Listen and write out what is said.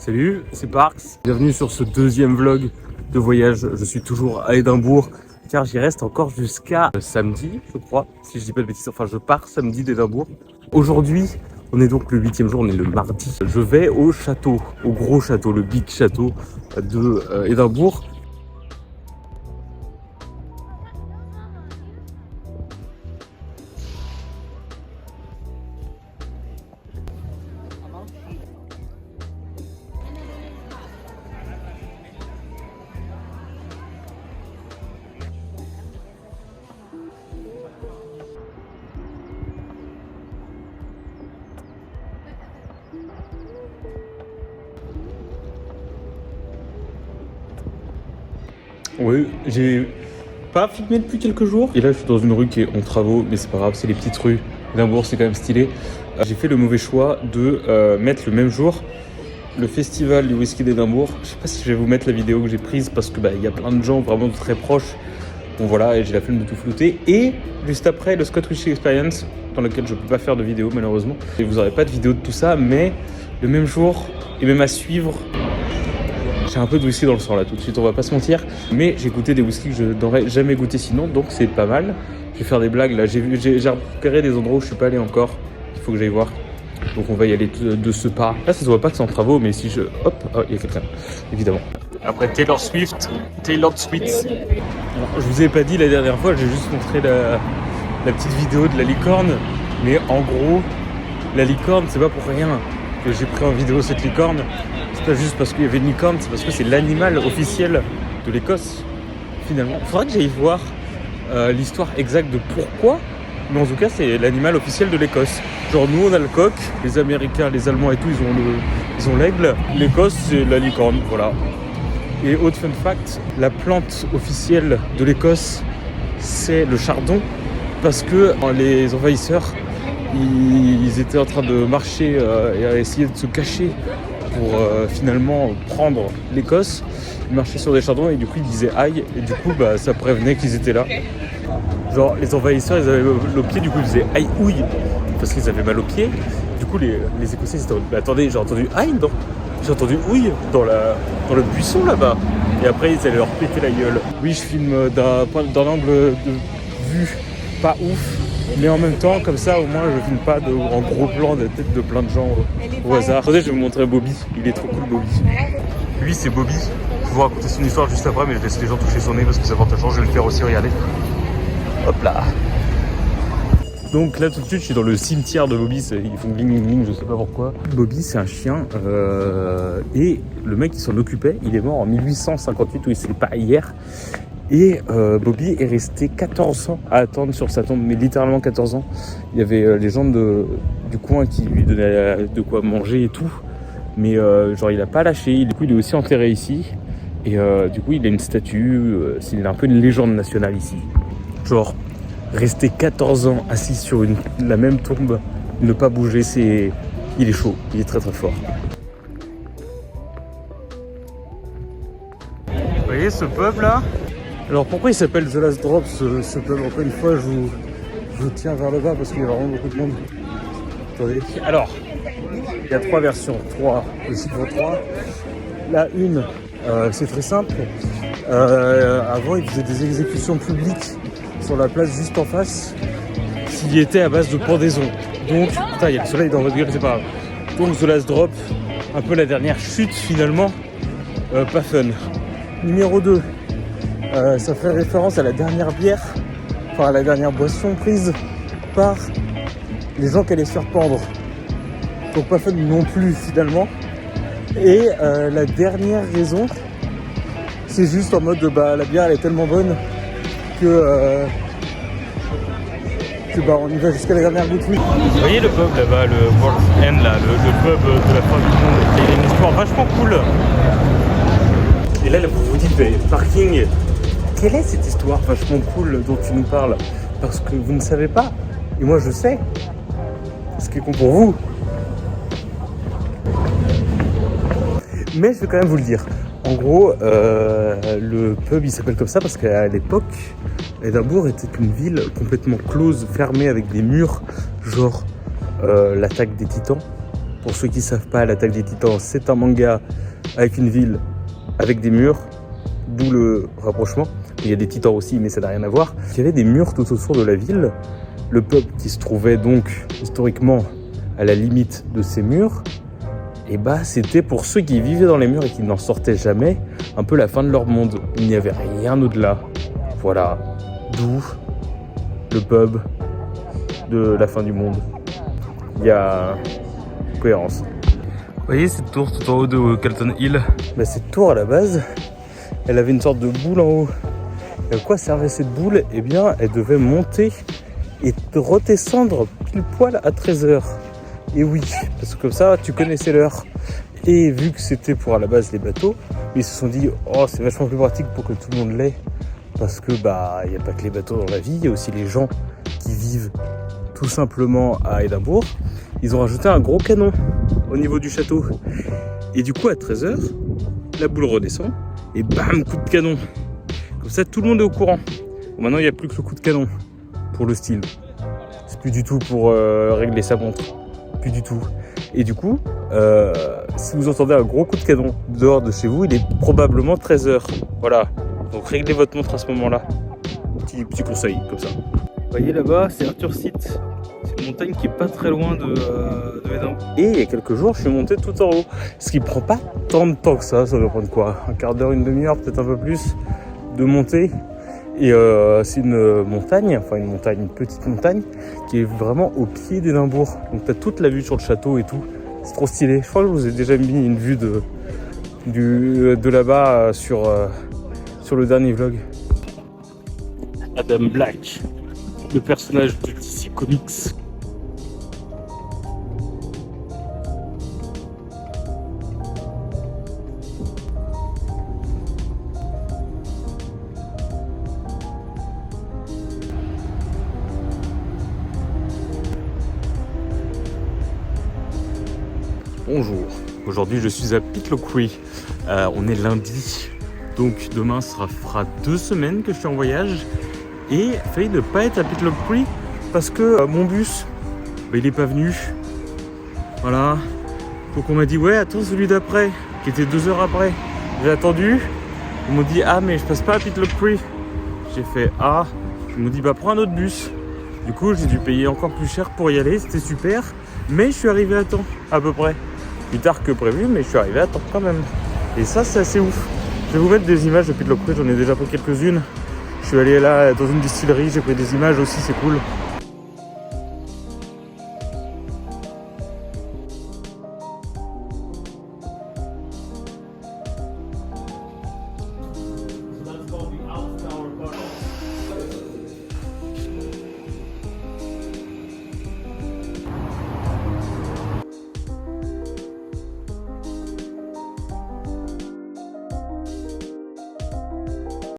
Salut, c'est Parks. Bienvenue sur ce deuxième vlog de voyage. Je suis toujours à Édimbourg car j'y reste encore jusqu'à samedi, je crois, si je dis pas de bêtises. Enfin, je pars samedi d'Édimbourg. Aujourd'hui, on est donc le 8e jour, on est le mardi. Je vais au château, au gros château, le big château de Édimbourg. Oui, j'ai pas filmé depuis quelques jours. Et là, je suis dans une rue qui est en travaux, mais c'est pas grave, c'est les petites rues. Édimbourg, c'est quand même stylé. J'ai fait le mauvais choix de mettre le même jour le festival du whisky d'Édimbourg. Je sais pas si je vais vous mettre la vidéo que j'ai prise parce que y a plein de gens vraiment très proches. Bon voilà, et j'ai la flemme de tout flouter. Et juste après, le Scott Whisky Experience, dans lequel je peux pas faire de vidéo malheureusement. Et vous aurez pas de vidéo de tout ça, mais le même jour, et même à suivre. J'ai un peu de whisky dans le sang là tout de suite, on va pas se mentir. Mais j'ai goûté des whiskies que je n'aurais jamais goûté sinon, donc c'est pas mal. Je vais faire des blagues là, j'ai repéré des endroits où je suis pas allé encore. Il faut que j'aille voir. Donc on va y aller de ce pas. Là ça se voit pas que c'est en travaux, mais si je... Hop, oh, il y a quelqu'un, évidemment. Après Taylor Swift. Alors, je vous ai pas dit la dernière fois, j'ai juste montré la petite vidéo de la licorne. Mais en gros, la licorne c'est pas pour rien que j'ai pris en vidéo cette licorne. C'est pas juste parce qu'il y avait une licorne, c'est parce que c'est l'animal officiel de l'Écosse, finalement. Il faudrait que j'aille voir l'histoire exacte de pourquoi, mais en tout cas, c'est l'animal officiel de l'Écosse. Genre, nous, on a le coq, les Américains, les Allemands et tout, ils ont l'aigle. L'Écosse, c'est la licorne, voilà. Et autre fun fact, la plante officielle de l'Écosse, c'est le chardon, parce que les envahisseurs, ils étaient en train de marcher et à essayer de se cacher pour finalement prendre l'Écosse. Ils marchaient sur des chardons et du coup ils disaient aïe, et du coup ça prévenait qu'ils étaient là. Genre les envahisseurs ils avaient mal au pied, du coup ils disaient aïe ouille parce qu'ils avaient mal au pied. Du coup les Écossais ils étaient en mode attendez, j'ai entendu aïe, non, j'ai entendu ouille dans le buisson là-bas. Et après ils allaient leur péter la gueule. Oui, je filme d'un angle de vue pas ouf, mais en même temps, comme ça, au moins, je filme pas en gros plan de tête de plein de gens au hasard. Attendez, je vais vous montrer Bobby. Il est trop cool, Bobby. Lui, c'est Bobby. Je vais vous raconter son histoire juste après, mais je laisse les gens toucher son nez parce que ça porte à chance. Je vais le faire aussi, regardez. Hop là. Donc là, tout de suite, je suis dans le cimetière de Bobby. Ils font gling gling gling, je sais pas pourquoi. Bobby, c'est un chien. Et le mec qui s'en occupait, il est mort en 1858, oui, c'est pas hier. Et Bobby est resté 14 ans à attendre sur sa tombe, mais littéralement 14 ans. Il y avait les gens du coin qui lui donnaient de quoi manger et tout. Mais genre il a pas lâché, du coup il est aussi enterré ici. Et du coup il a une statue, c'est un peu une légende nationale ici. Genre rester 14 ans assis sur la même tombe, ne pas bouger, il est chaud, il est très très fort. Vous voyez ce pub là ? Alors pourquoi il s'appelle The Last Drop ce pub? Encore une fois je vous tiens vers le bas parce qu'il y a vraiment beaucoup de monde. Attendez. Alors il y a 3 versions, le chiffre 3. La une, c'est très simple. Avant ils faisaient des exécutions publiques sur la place juste en face qui était à base de pendaison. Donc, putain il y a le soleil dans votre gueule, c'est pas grave. Donc The Last Drop, un peu la dernière chute finalement, pas fun. Numéro 2. Ça fait référence à la dernière bière, enfin à la dernière boisson prise par les gens qui allaient se faire pendre. Donc pas fun non plus finalement. Et la dernière raison, c'est juste en mode la bière elle est tellement bonne que on y va jusqu'à la dernière goutte. Vous voyez le pub là-bas, le World's End là, le pub de la fin du monde, il y a une histoire vachement cool. Et là vous vous dites parking. Quelle est cette histoire vachement cool dont tu nous parles? Parce que vous ne savez pas, et moi je sais, ce qui est con pour vous. Mais je vais quand même vous le dire. En gros, le pub il s'appelle comme ça parce qu'à l'époque, Édimbourg était une ville complètement close, fermée avec des murs, genre l'attaque des Titans. Pour ceux qui ne savent pas, l'Attaque des Titans, c'est un manga avec une ville, avec des murs, d'où le rapprochement. Il y a des titans aussi, mais ça n'a rien à voir. Il y avait des murs tout autour de la ville. Le peuple qui se trouvait donc historiquement à la limite de ces murs, et bah c'était pour ceux qui vivaient dans les murs et qui n'en sortaient jamais, un peu la fin de leur monde. Il n'y avait rien au-delà. Voilà, d'où le pub de la fin du monde. Il y a cohérence. Vous voyez cette tour tout en haut de Calton Hill? Bah, cette tour à la base, elle avait une sorte de boule en haut. Et à quoi servait cette boule? Eh bien, elle devait monter et redescendre pile poil à 13h. Et oui, parce que comme ça, tu connaissais l'heure. Et vu que c'était pour à la base les bateaux, ils se sont dit « Oh, c'est vachement plus pratique pour que tout le monde l'ait. » Parce que bah, il n'y a pas que les bateaux dans la vie, il y a aussi les gens qui vivent tout simplement à Édimbourg. Ils ont rajouté un gros canon au niveau du château. Et du coup, à 13h, la boule redescend et bam, coup de canon. Comme ça, tout le monde est au courant. Bon, maintenant, il n'y a plus que le coup de canon pour le style. C'est plus du tout pour régler sa montre. Plus du tout. Et du coup, si vous entendez un gros coup de canon dehors de chez vous, il est probablement 13h. Voilà. Donc réglez votre montre à ce moment-là. Petit conseil, comme ça. Vous voyez là-bas, c'est Arthur Seat. C'est une montagne qui est pas très loin de Édimbourg. Et il y a quelques jours, je suis monté tout en haut. Ce qui prend pas tant de temps que ça. Ça doit prendre quoi? Un quart d'heure, une demi-heure, peut-être un peu plus de monter. Et c'est une petite montagne qui est vraiment au pied d'Édimbourg. Donc tu as toute la vue sur le château et tout. C'est trop stylé. Je crois que je vous ai déjà mis une vue de là-bas sur le dernier vlog. Adam Black, le personnage de DC Comics. Bonjour, aujourd'hui je suis à Pitlochry, on est lundi, donc demain fera 2 semaines que je suis en voyage et failli ne pas être à Pitlochry parce que mon bus, il est pas venu, voilà, donc on m'a dit ouais attends celui d'après, qui était 2 heures après, j'ai attendu, on m'a dit ah mais je passe pas à Pitlochry, j'ai fait ah, ils m'ont dit bah prends un autre bus, du coup j'ai dû payer encore plus cher pour y aller, c'était super, mais je suis arrivé à temps à peu près. Plus tard que prévu, mais je suis arrivé à temps quand même. Et ça, c'est assez ouf. Je vais vous mettre des images de Pitlochry, j'en ai déjà pris quelques-unes. Je suis allé là dans une distillerie, j'ai pris des images aussi, c'est cool.